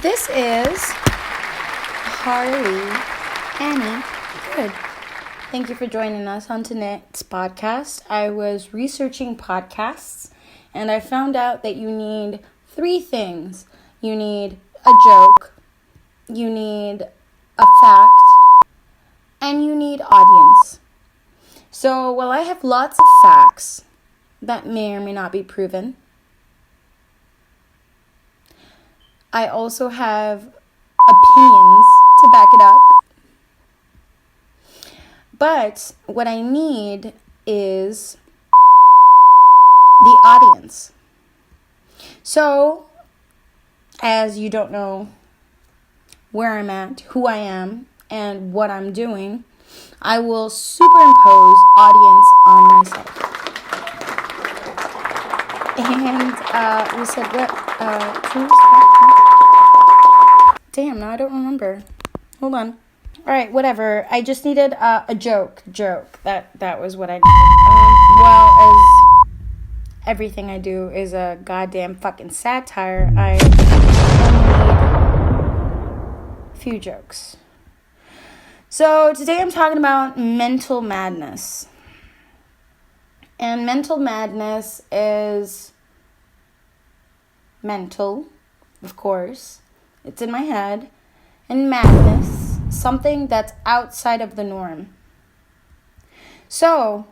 This is Harley Annie Good. Thank you for joining us on tonight's podcast. I was researching podcasts and I found out that you need 3 things. You need a joke, you need a fact, and you need audience. So while I have lots of facts that may or may not be proven, I also have opinions to back it up. But what I need is the audience. So, as you don't know where I'm at, who I am, and what I'm doing, I will superimpose audience on myself. And we said what? Damn, now I don't remember. Hold on. All right, whatever. I just needed a joke. That was what I needed. Well, as everything I do is a goddamn fucking satire, I need a few jokes. So today I'm talking about mental madness. And mental madness is mental, of course. It's in my head. And madness, something that's outside of the norm. So,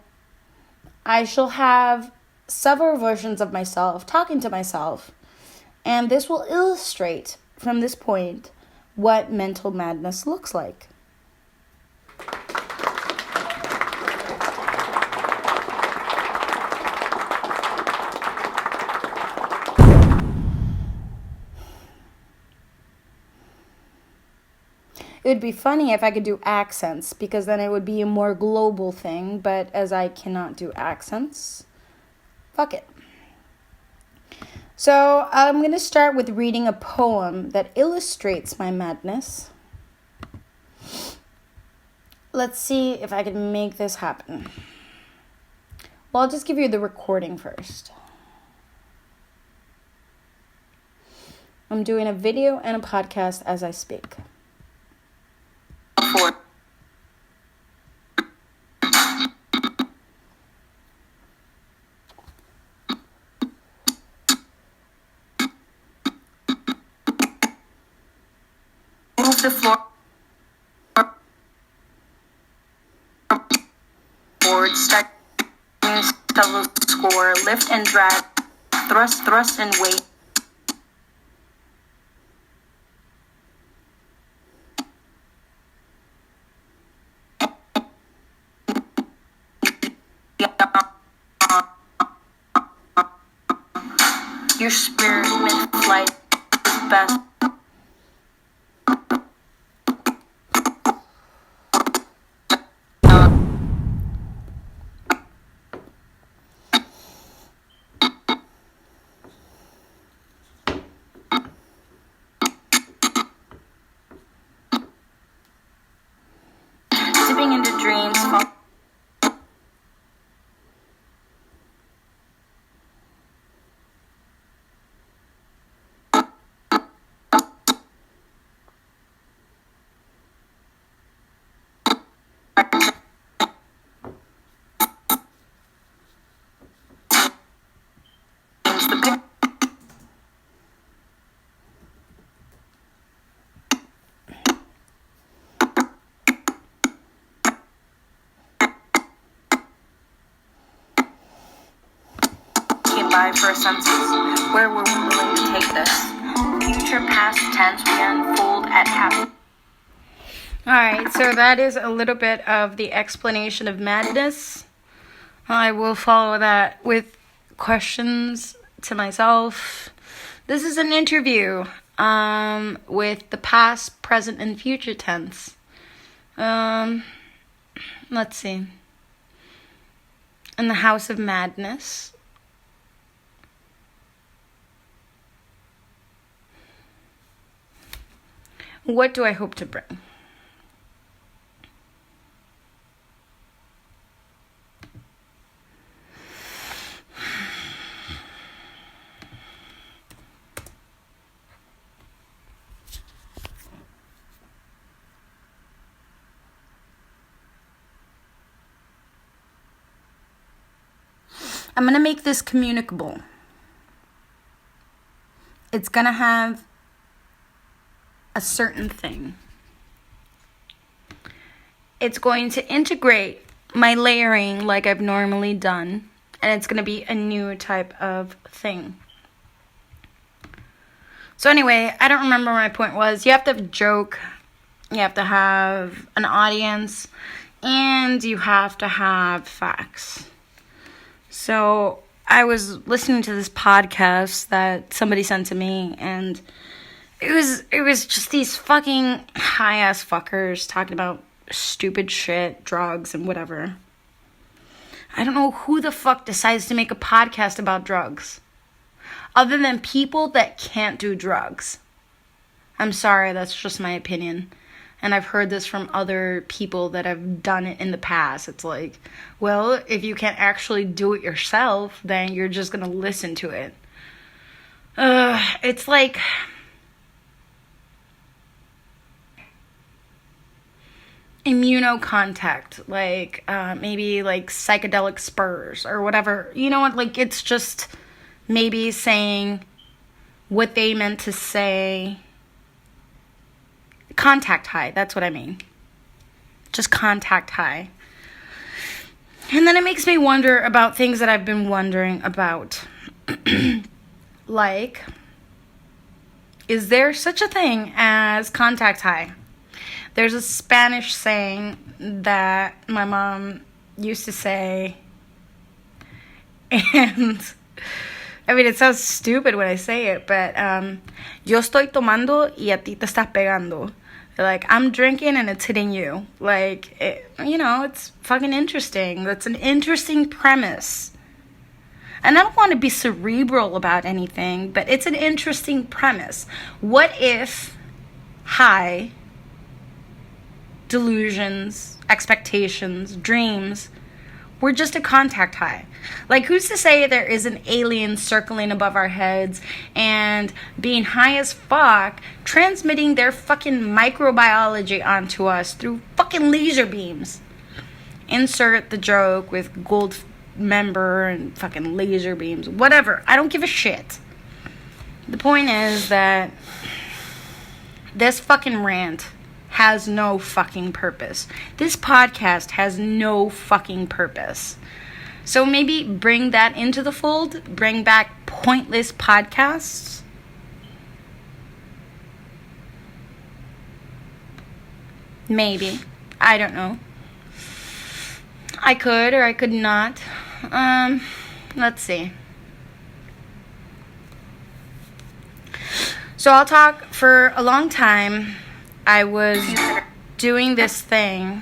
I shall have several versions of myself talking to myself. And this will illustrate, from this point, what mental madness looks like. It would be funny if I could do accents, because then it would be a more global thing, but as I cannot do accents, fuck it. So I'm going to start with reading a poem that illustrates my madness. Let's see if I can make this happen. Well, I'll just give you the recording first. I'm doing a video and a podcast as I speak. Move the floor forward, start double score, lift and drag, thrust and weight. Your spirit mid-flight is best. Dipping into dreams. By for our senses, where we're willing to take this. Future, past tense, we unfold at half. Alright, so that is a little bit of the explanation of madness. I will follow that with questions to myself. This is an interview with the past, present, and future tense. Let's see. In the House of Madness. What do I hope to bring? I'm going to make this communicable. It's going to have a certain thing. It's going to integrate my layering like I've normally done. And it's going to be a new type of thing. So anyway, I don't remember what my point was. You have to have a joke. You have to have an audience. And you have to have facts. So I was listening to this podcast that somebody sent to me. And it was just these fucking high-ass fuckers talking about stupid shit, drugs, and whatever. I don't know who the fuck decides to make a podcast about drugs. Other than people that can't do drugs. I'm sorry, that's just my opinion. And I've heard this from other people that have done it in the past. It's like, well, if you can't actually do it yourself, then you're just going to listen to it. It's like... immunocontact, like maybe like psychedelic spurs or whatever. You know what? Like it's just maybe saying what they meant to say. Contact high, that's what I mean. Just contact high. And then it makes me wonder about things that I've been wondering about. Like, is there such a thing as contact high? There's a Spanish saying that my mom used to say, and I mean, it sounds stupid when I say it, but yo estoy tomando y a ti te estás pegando. Like, I'm drinking and it's hitting you. Like, it's fucking interesting. That's an interesting premise. And I don't want to be cerebral about anything, but it's an interesting premise. What if high delusions, expectations, dreams were just a contact high? Like, who's to say there is an alien circling above our heads and being high as fuck, transmitting their fucking microbiology onto us through fucking laser beams? Insert the joke with gold member and fucking laser beams, whatever. I don't give a shit. The point is that this fucking rant has no fucking purpose. This podcast has no fucking purpose. So maybe bring that into the fold. Bring back pointless podcasts. Maybe. I don't know. I could or I could not. Let's see. So I'll talk for a long time. I was doing this thing.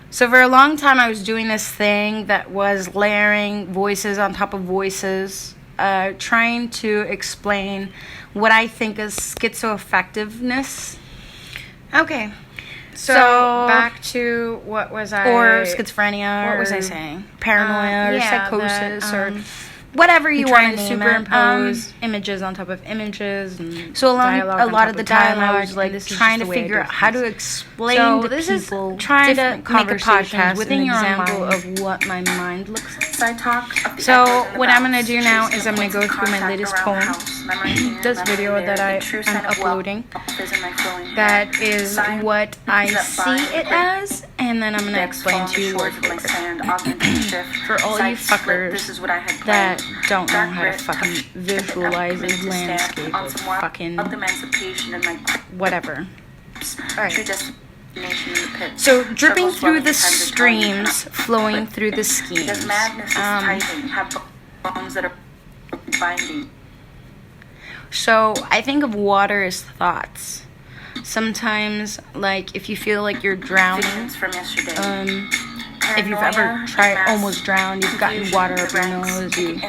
So for a long time, I was doing this thing that was layering voices on top of voices, trying to explain what I think is schizoaffectiveness. Okay. So back to what was I? Or schizophrenia. What was I saying? Paranoia or psychosis or whatever you want to superimpose images on top of images. And so a lot of the time I was like trying to figure out how to explain to people trying to make a podcast with an example of what my mind looks like. So what I'm going to do now is I'm going to go through my latest poem, this video that I am uploading. That is what I see it as, and then I'm going to explain to you word for word. For all you fuckers that don't know how to fucking visualize a landscape of fucking whatever. Alright. So, dripping through the streams, flowing through the schemes. So, I think of water as thoughts. Sometimes, like, if you feel like you're drowning, if you've ever almost drowned, you've gotten water up your nose, you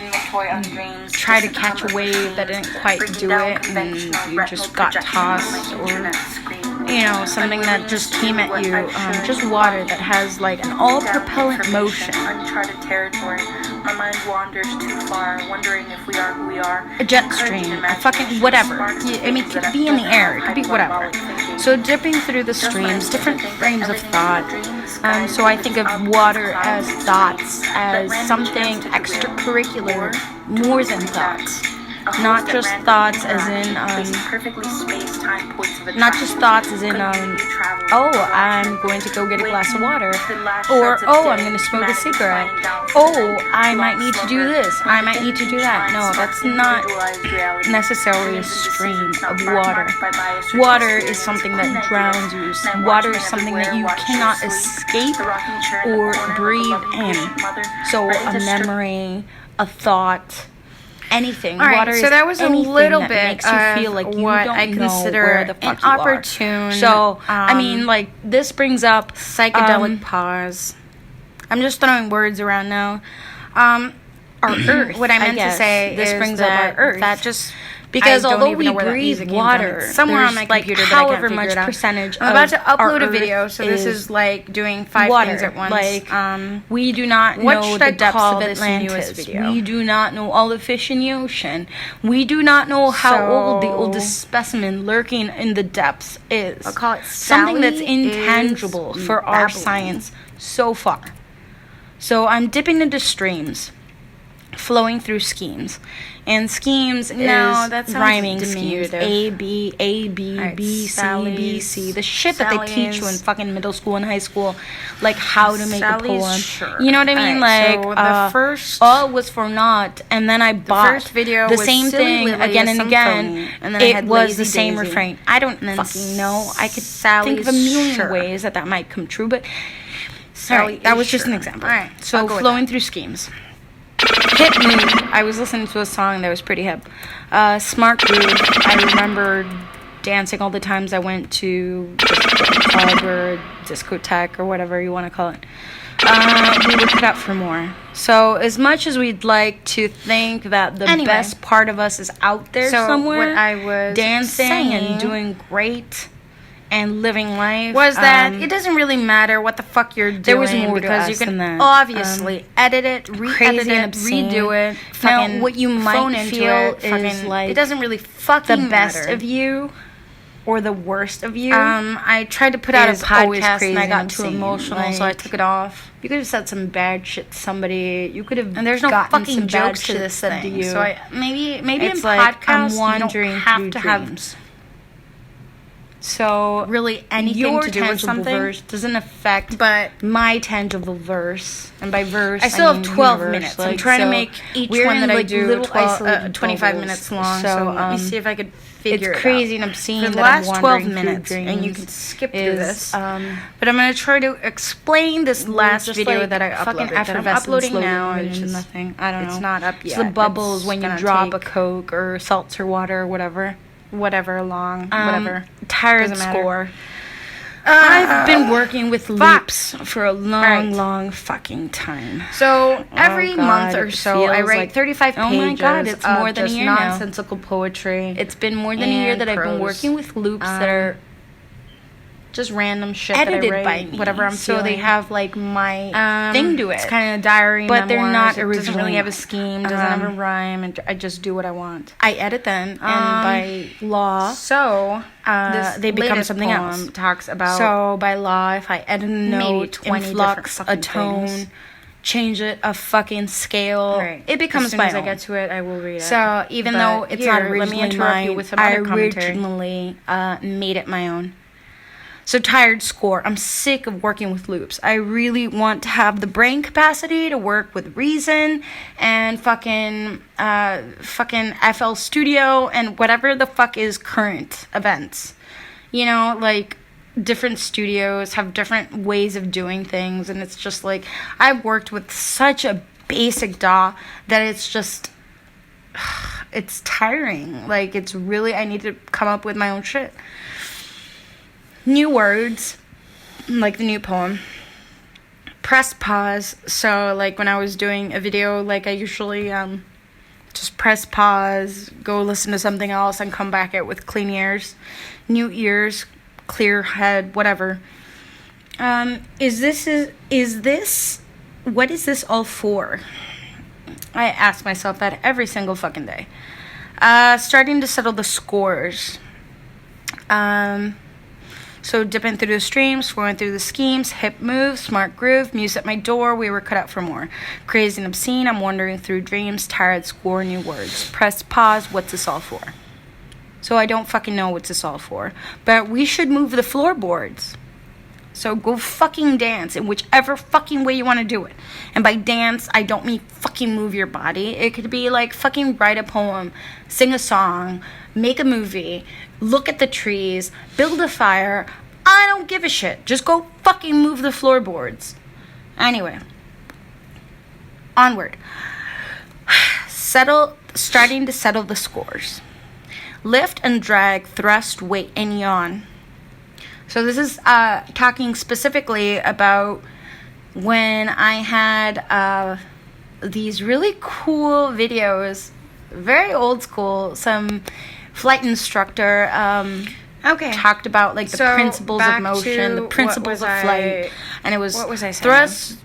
try to catch a wave that didn't quite do it, and you just got tossed, or something that just came at you, just water that has like an all-propellant motion. Uncharted territory. My mind wanders too far, wondering if we are who we are. A jet stream, a fucking whatever. I mean, it could be in the air, it could be whatever. So dipping through the streams, different frames of thought. So I think of water as thoughts, as something extracurricular, more than thoughts. Not just thoughts as in, not just thoughts as in, oh, I'm going to go get a glass of water, or, oh, I'm going to smoke a cigarette, oh, I might need to do this, I might need to do that. No, that's not necessarily a stream of water. Water is something that drowns you. Water is something that you cannot escape or breathe in. So a memory, a thought, anything. All right, Water so is that was a anything little that bit makes you feel like you what don't I know consider where the an fuck you are. opportune, So I mean, like, this brings up psychedelic pause. I'm just throwing words around now. Our Earth. What I meant to guess. say This is brings that up our Earth. that just because I don't although even we know where that breathe music came from. water, It's somewhere on my there's, like, computer, but I can't however figure much it out. percentage I'm about of to upload our a video, Earth so this is like doing 5 water. things at once. Like, we do not what know should the I depths call of this Atlantis. newest video? We do not know all the fish in the ocean. We do not know how old the oldest specimen lurking in the depths is. I'll call it something that's Sally intangible is for our babbling. science so far. So I'm dipping into streams, flowing through schemes. And schemes No, is that sounds rhyming schemes. diminutive. A, B, A, B, Alright, B, C, B, C. Sally's- The shit that they teach you in Sally's- fucking middle school and high school. Like how to make Sally's, a poem. sure. You know what I mean? Alright, Like, so the first- all was for naught. And then I bought first video the was same Silly thing Lily again with and some again. phony, and then I it had was Lazy the same Daisy. refrain. I don't And then fucking know. I could Sally's, think of a million sure. ways that might come true. But Sally alright, that is was just an sure. example. Alright, So I'll go with flowing through schemes. Hip move. I was listening to a song that was pretty hip. Smart groove. I remember dancing all the times I went to just a club or discotheque or whatever you want to call it. We were put out for more. So as much as we'd like to think that the Anyway. best part of us is out there So somewhere, what I was dancing saying and doing great and living life, was that it doesn't really matter what the fuck you're doing. there was more to because us you can than that. obviously edit it, re-edit crazy and it, obscene. redo it. Now, Fucking what you might phone into feel it, is fucking, like it doesn't really fucking the best matter. of you or the worst of you. I tried to put out a is always podcast crazy and I and got too obscene. emotional, so I Like, took it off. You could have said some bad shit to somebody. You could have And there's no gotten fucking some bad jokes to shit this said thing. to you. So maybe it's in like podcasts I'm wandering you don't have through to dreams. have So really anything your to do with tangible something. verse doesn't affect But my tangible verse, and by verse I still mean have 12 universe. minutes. I'm Like, trying to so make each we're one in, that I like, do little 25 bubbles. minutes long. So let me see if I could figure it's it crazy out. and obscene For the that I'm last 12 wandering through minutes, and you dreams can skip through is, this. But I'm gonna try to explain this last just video like that I fucking uploaded. That I'm effervescent uploading slowly now, moving and to it's nothing. I don't know. It's not up yet. It's the bubbles It's when you gonna drop a take Coke or seltzer water or whatever. whatever long, whatever. Tired Doesn't matter. score. I've been working with loops for a long, Right. long fucking time. So every God, month or it so, I feels write like- 35 oh pages my God, it's of more than a just year now. nonsensical poetry. It's been more than a year And that I've been prose. working with loops that are just random shit edited that I by write, me. whatever I'm so feeling. they have like my thing to it. It's kind of diary, But they're memoirs. not It doesn't originally really have a mine. scheme, doesn't have a rhyme, and I just do what I want. I edit them, and by law, So they become latest something poem else. talks about So by law, if I edit a note, 20 influx, different a fucking tone, things. change it a fucking scale, Right. it becomes as soon my as I own. get to it, I will read it. So even But though it's not here, let me originally interrupt mine, you with some I other commentary. originally made it my own. So tired score. I'm sick of working with loops. I really want to have the brain capacity to work with Reason and fucking FL Studio and whatever the fuck is current events. You know, like different studios have different ways of doing things, and it's just like I've worked with such a basic DAW that it's just it's tiring. Like it's really I need to come up with my own shit. New words, like the new poem. Press pause. So like when I was doing a video, like I usually just press pause, go listen to something else, and come back at with clean ears, new ears, clear head, whatever. Is this what is this all for? I ask myself that every single fucking day. Starting to settle the scores. So dipping through the streams, flowing through the schemes, hip moves, smart groove, music at my door, we were cut out for more. Crazy and obscene, I'm wandering through dreams, tired, score new words. Press pause, what's this all for? So I don't fucking know what's this all for. But we should move the floorboards. So go fucking dance in whichever fucking way you want to do it. And by dance, I don't mean fucking move your body. It could be like fucking write a poem, sing a song, make a movie, look at the trees, build a fire. I don't give a shit. Just go fucking move the floorboards. Anyway. Onward. Starting to settle the scores. Lift and drag, thrust, weight, and yawn. So this is talking specifically about when I had these really cool videos, very old school, some flight instructor talked about like the principles of motion, the principles of flight, and it was what was I saying? Thrust,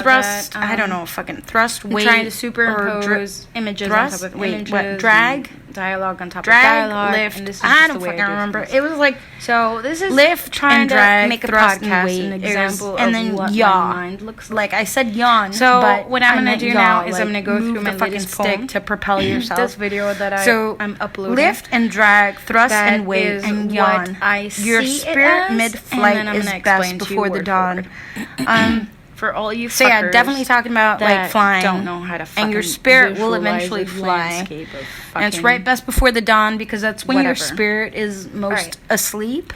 thrust. I don't know, fucking thrust, weight, trying to superimpose images thrust, on top of images, what, drag, dialogue on top drag, of dialogue, lift. and this is I just don't the way fucking I do remember. things. It was like So this is lift trying and to drag, make a thrust and podcast weight, an example and of then what yaw. my mind looks like. Like I said, yawn. So but what I'm gonna meant do yaw, now is like, I'm gonna go move through my the fucking latest stick poem. to propel yourself. This video that I'm uploading. Lift and drag, thrust That and weight, is and what yawn. I Your see it spirit as, mid-flight and then I'm is gonna best explain to you before the word for dawn. word. For all you So yeah, fuckers definitely talking about like that flying. don't know how to and your fucking spirit will visualize eventually a fly. landscape of And it's fucking right best before the dawn because that's when your whatever. spirit is most Right. asleep.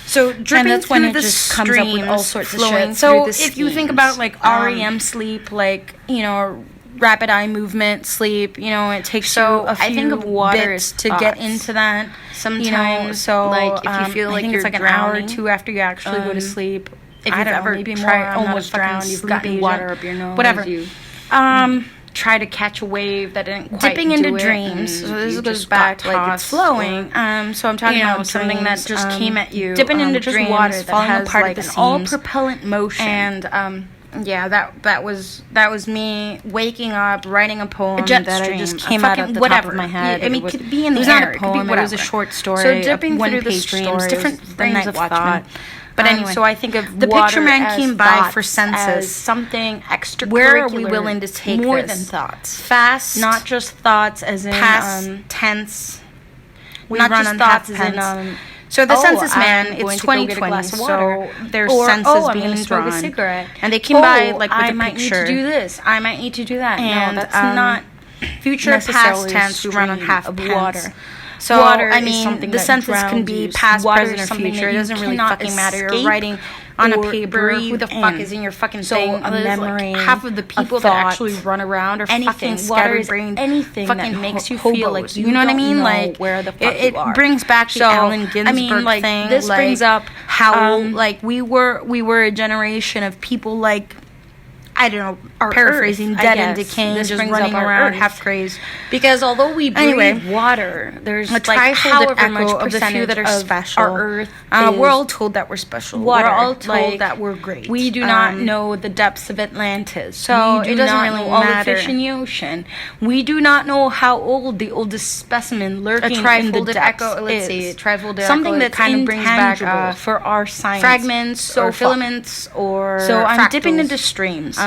So dripping that's when through it the just comes up with all streams, sorts of flowing. shit So through the if you think schemes. about like REM sleep, like rapid eye movement sleep, it takes you a few I think of water bits as to get thoughts. into that. Sometimes, so like, if you feel I like think you're it's like an hour or drowning, two after you actually go to sleep. If I you've don't know, ever maybe tried more, I'm not almost a fucking drowned, you've sleep gotten agent. water up your nose, Whatever. You try to catch a wave that didn't quite dipping do into it, dreams. and So this you goes just back got like it's tossed flowing. or- So I'm talking about something that dreams, just came at you. dipping into just dreams, water that falling has apart like at the an all seams. propellant motion. And yeah, that was me waking up, writing a poem jet that stream, I just a came out fucking of the whatever. top of my head. I mean, it could be in the was air, not it a could be poem. It was a whatever. short story. So dipping a through the one-page streams, story. different It was the frames Night of Watchman. thought. But anyway, So I think of the water picture man as came by thoughts, for as senses. something extracurricular. Where are we willing to take more this? than thoughts? Fast, Not just thoughts, as in past tense. we not run just on thoughts, half as in pence. So the Oh, census man, I'm going it's to go get a 2020, glass of so water. their Or, census I'm being gonna smoke drawn. a cigarette. And they came by Oh, like with I a might picture. need to do this. I might need to do that. And no, that's not future, past necessarily a tense. We run on stream half of pence. water. So Water I is mean, something the that census can drowns be you. past, Water present, is or something future. that It you doesn't really cannot fucking matter. You're escape writing on a or paper. Who breathe the fuck in. is in your fucking So thing? a Other than, memory, half of the a people that thought, actually run around are anything. fucking Water is scatterbrained. anything fucking that makes you hobos. feel like You know what I don't mean. know Like where the fuck it you are. brings back the So, Allen Ginsberg I mean, like, thing. this like, brings up how like we were a generation of people like. I don't know, Our paraphrasing, Earth, I dead and guess. decaying, This just brings running up our around Earth. half crazed. Because although we breathe Anyway, water, there's a like trifolded however echo much of the few that are percentage of special. our Earth We're is all told that we're special. water. We're all told Like, that we're great. we do not know the depths of Atlantis. So We do it doesn't not really know all the matter. fish in the ocean. We do not know how old the oldest specimen lurking in the trifolded depths echo. Let's see, is. trifolded Something echo, that it kind of brings back intangible. for our science Fragments so or filaments or So I'm dipping fractals. into streams.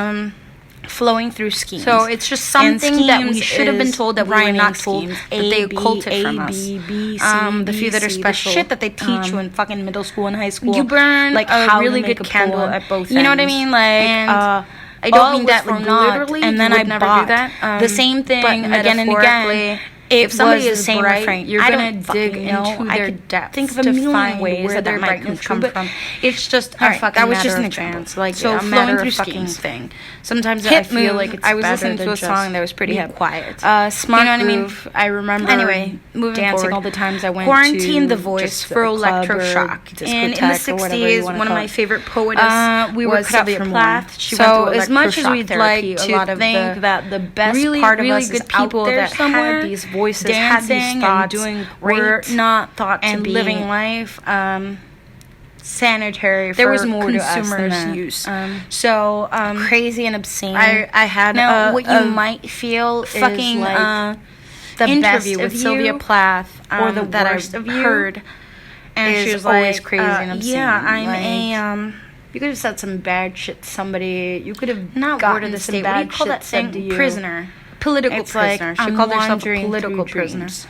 Flowing through schemes. So it's just And something that we schemes should have been is told that we were rhyming not told, schemes, but A, they B, occulted A, from us. B, B, C, The few that are C, the special. shit that they teach you in fucking middle school and high school. You burn like a how really to make good a candle poem. at both You know what I ends. mean? Like, And, I don't all mean was that for like naught, literally, and then you I would never do bought that. the same thing but again and again. If somebody was is the same bright, refrain, you're I gonna don't dig fucking know. into I their could depths think of a to million find ways where that their might brightness come come from. from. It's just a Alright, fucking that was matter just an of example. chance. Like So a flowing matter through of fucking schemes. thing. Sometimes Hip I feel move. like it's I was better listening to to a song that was pretty be hip. quiet. Smart you know what I mean? groove. I remember. Anyway, moving dancing forward. all the times I went Quarantine to the voice just for a club or electroshock. And in the discotheque or whatever you 60s, wanna one of call my it. favorite poetess we were was cut out Sylvia for more. Plath. She So went through as much as electroshock we'd therapy. like A to lot of think that the best really, part of really us good is people out there that somewhere, had these voices, dancing had these and thoughts, doing were great not thought to and be living life. sanitary. There for was more to us than consumers' that. use. So Crazy and obscene. I had now what you a might feel fucking is like the interview best with of Sylvia you Plath or the that worst I've of you. heard. And is she was always like, crazy and obscene. yeah, I'm like, you could have said some bad shit to somebody. You could have not gotten word of the some state. bad What do you call shit that said thing? to you. Prisoner. Political It's prisoner. like, She I'm called herself a wandering political through prisoner. dreams.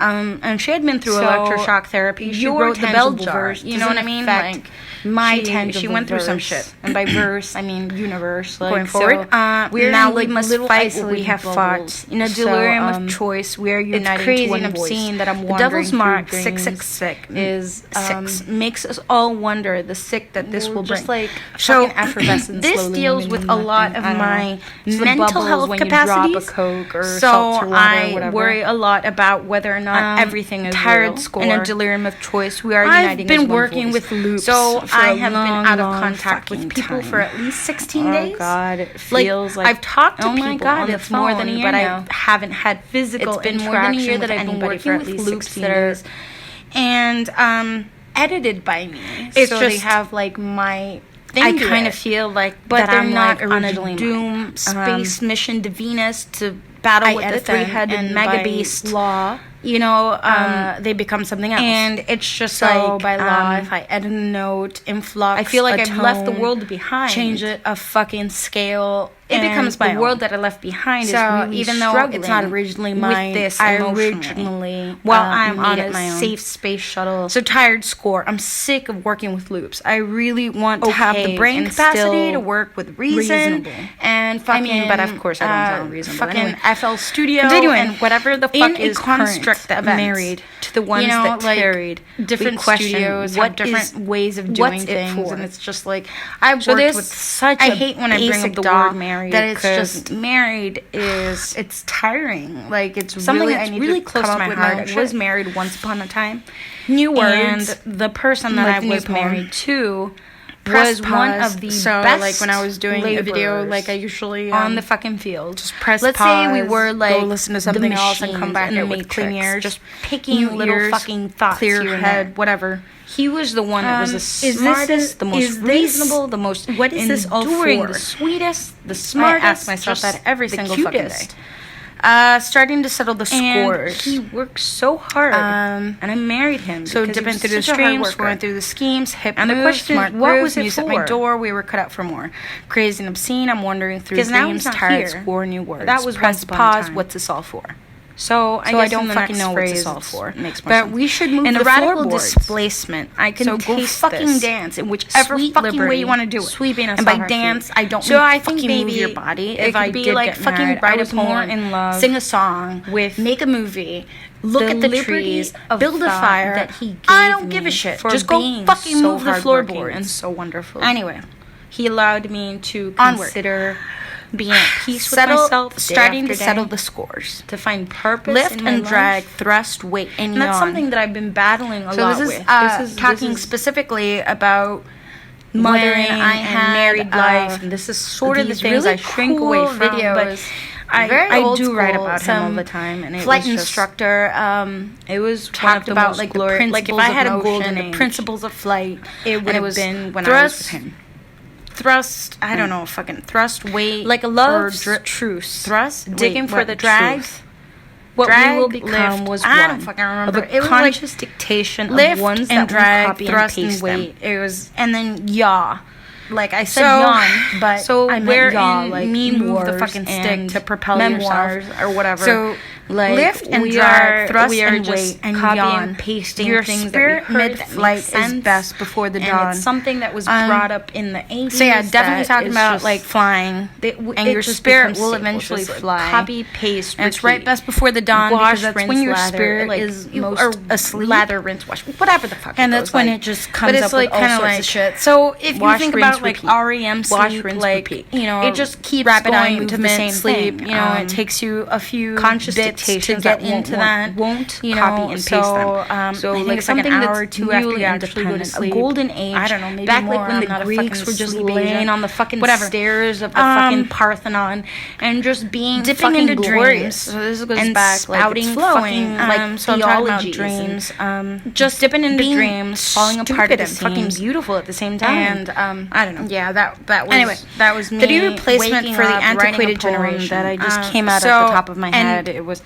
And she had been through So, electroshock therapy. She your wrote the bell tangible jar. verse You know what I doesn't mean? affect Like my she tangible went through some verse. shit, and by verse I mean universe. Like, Going forward, we're now in we must fight what we isolated have bubbles. fought in a delirium So, of choice. We are united it's crazy to one and voice. obscene that I'm the wandering devil's through mark dreams. 666 is six. makes us all wonder the sick that this will Just bring. like So fucking effervescence. this slowly deals moving with in a nothing. lot of I don't know. my It's the mental bubbles health when capacities. you drop a Coke or So seltzer water or I whatever. worry a lot about whether or not everything is tired real. score. In a delirium of choice, we are I've uniting been as one working voice. with loops So for I a have long, been out of long contact with fucking people time. for at least 16 days. Oh God, it feels like I've talked to oh people my God, on the it's more than a phone, year but now. I haven't had physical It's been more than a year interaction that with I've been anybody working for at with least loops 16 that are- days. And edited by me. It's so just- they have like my thing I to kind it. of feel like, But that they're I'm not like originally on a doom space mission to Venus to battle I with the edit them, three-headed and mega by beast. law, You know, they become something else. and it's just So like by law, if I edit a note, influx, I feel like a I've left the tone, world behind. change it a fucking scale. It and becomes my the world own. that I left behind is So really even though struggling it's not originally with mine, this I emotionally. originally, While I'm made on it a my own. safe space shuttle. So tired score. I'm sick of working with loops. I really want to have the Okay, brain and capacity still to work with reason reasonable. and fucking. but of course I don't sound reasonable. Fucking Anyway. FL Studio Continuing. and whatever the In fuck a is construct current events, married to the ones you know, that like, tarried. different We question studios have what different is- ways of what's doing it things, for? and it's just like I've So worked this- with such. I a hate when I bring basic up the dog word married, that it's 'cause just married is it's tiring. Like it's Something really that's I need really to close come to up my with heart. own I shit. was married once upon a time. New words. And the person that Like I the new was poem. married to Press was one pause. of the So, best like when I was doing a video, laborers like I usually on the fucking field. just press Let's pause, say we were like go listen to something the else and come machines back in the in with clean Matrix, ears, just picking new little ears, fucking thoughts clear here and head, there. whatever. He was the one that was the Is this- smartest, the most is this- reasonable, the most what is this all enduring, for? the sweetest, the I smartest. ask myself just that every the single fucking cutest. day. Starting to settle the scores. And he works so hard. And I married him. So because he dipping was through the such a hard streams, worker. going through the schemes, hip And the moves, question is, smart what grooves, was it music at my for? door. We were cut out for more. Crazy and obscene. I'm wandering through Because now dreams, he's not tired, here. score new words. That was press once upon a pause. time. What's this all for? So I I don't don't fucking know what phrase this all for. It makes more But sense. we should move in the a radical floorboards. displacement. I can So go taste fucking this. dance in whichever Sweet fucking way liberty, you want to do it. sweeping us and by off our dance, feet. I don't So mean I think fucking maybe move your body. it If I could be did like get fucking married, write I a was more poem, in love, sing a song, with make a movie, look the at the liberty trees, of build a thought fire. that he I gave don't give me a shit. for Just go being fucking so move the hardworking floorboards. and so wonderful. Anyway, he allowed me to Onward. consider being at peace with Settle- myself, day starting after to day, settle the scores. to find purpose, Lift in my and drag, life. thrust, weight, and And that's yawn. something that I've been battling a So lot this is, with. this is talking this is- specifically about mothering when I and had, married life. And this is sort of the these things really I shrink cool away from. videos. But Very I old do write school, about him all some the time. And it flight was just, instructor. it was one of Talked the about most like the glorious. principles Like if I had of a motion, golden the age, principles of flight. it would and have was been when I was with thrust, him. Thrust, I don't know, fucking thrust, weight, like a or love's truce. Thrust, digging wait, for what, the drag? truth. What Drag, we will become lift, was I one. don't fucking remember. Of a It was like conscious dictation lift of ones and that drag, we copy thrust and and paste weight. them. It was And then yaw. Like I said So- yawn, but so I meant we're yaw, in like move the memoirs fucking stick and to propel memoirs yourself or whatever. So like lift and we drag, are, thrust we are and just weight, and copying, yawn. pasting Your things spirit that we heard mid-flight that make is sense. best before the And dawn. it's something that was brought up in the 80s. So yeah, definitely that talking is about just- like flying, and your just spirit becomes will staple, eventually just like fly. Copy, paste, And it's right repeat. best before the dawn Wash, because that's rinse, when your lather, spirit like, is you most are asleep. Lather, rinse, wash, whatever the fuck. And it that's goes when like. it just But comes it's up like with all kinda sorts like of shit. So if wash, you think rinse, about like repeat. REM sleep, Wash, rinse, like repeat. you know, It just keeps rapid eye going to the movement same sleep. thing. You know, it takes you a few conscious bits to dictations get that won't- into that. won't you know, copy and paste so, them. So I think like it's like something an that's hour or two after newly you actually go to independent, sleep. a golden age. I don't know, maybe back more. like when I'm the not a Greeks fucking were just sleep laying agent. on the fucking Whatever. stairs of the fucking Parthenon and just being Dipping fucking into glorious. dreams. So this goes And back like spouting it's flowing. fucking, like, So I'm talking about theologies dreams. and, Just dipping into being dreams, falling apart at stupid the and fucking seams. beautiful at the same time. And I don't know. Yeah, that was Anyway, that was me. The new replacement waking for the up, writing a antiquated poem generation that I just came out at the top of my head. It was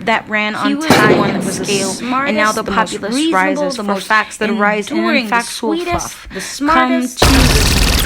that ran on was time the one and that was the scale, smartest, and now the the most populace reasonable, rises the for most facts that arise in enduring, the factual sweetest, fluff. the smartest. Come to